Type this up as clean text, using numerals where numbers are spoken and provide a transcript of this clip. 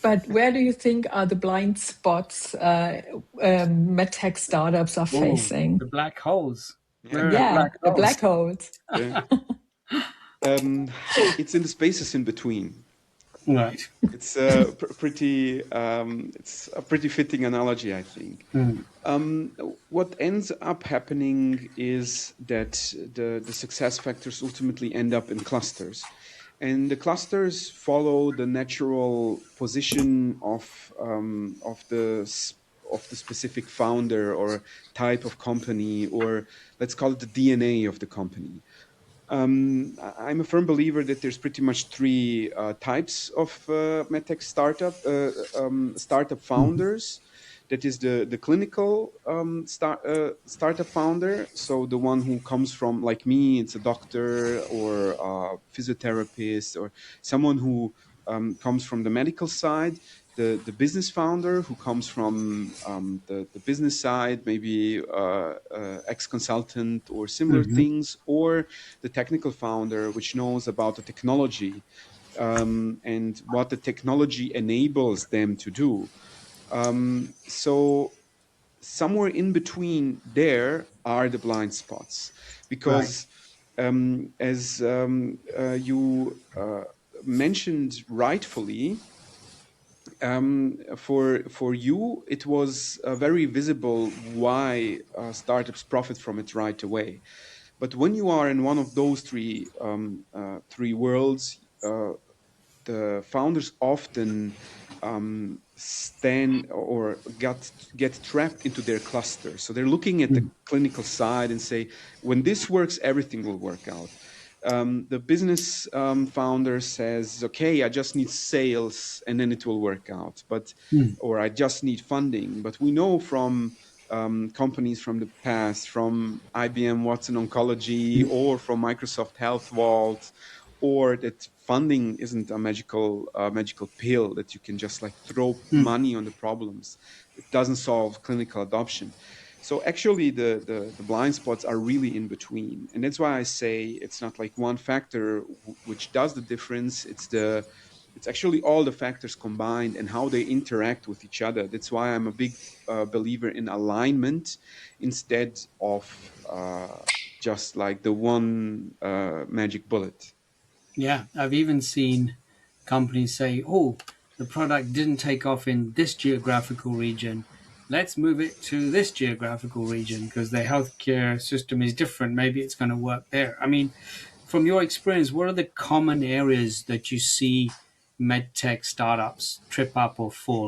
But where do you think are the blind spots medtech startups are facing? The black holes. Yeah, the black holes. Yeah. It's in the spaces in between. Right. It's it's a pretty fitting analogy, I think. What ends up happening is that the success factors ultimately end up in clusters, and the clusters follow the natural position of the specific founder or type of company, or let's call it the DNA of the company. I'm a firm believer that there's pretty much three types of medtech startup founders. That is the clinical startup founder. So the one who comes from, like me, it's a doctor or a physiotherapist or someone who comes from the medical side. The business founder who comes from the business side, maybe ex-consultant or similar things, or the technical founder, which knows about the technology and what the technology enables them to do. So somewhere in between there are the blind spots, because as you mentioned rightfully, for you, it was very visible why startups profit from it right away. But when you are in one of those three worlds, the founders often stand or get trapped into their cluster. So they're looking at the clinical side and say, when this works, everything will work out. The business founder says, okay, I just need sales and then it will work out, or I just need funding. But we know from companies from the past, from IBM Watson Oncology or from Microsoft Health Vault, or that funding isn't a magical pill that you can just like throw money on the problems. It doesn't solve clinical adoption. So actually the blind spots are really in between. And that's why I say it's not like one factor which does the difference. It's actually all the factors combined and how they interact with each other. That's why I'm a big believer in alignment instead of just like the one magic bullet. Yeah, I've even seen companies say, oh, the product didn't take off in this geographical region. Let's move it to this geographical region because the healthcare system is different. Maybe it's going to work there. I mean, from your experience, what are the common areas that you see medtech startups trip up or fall?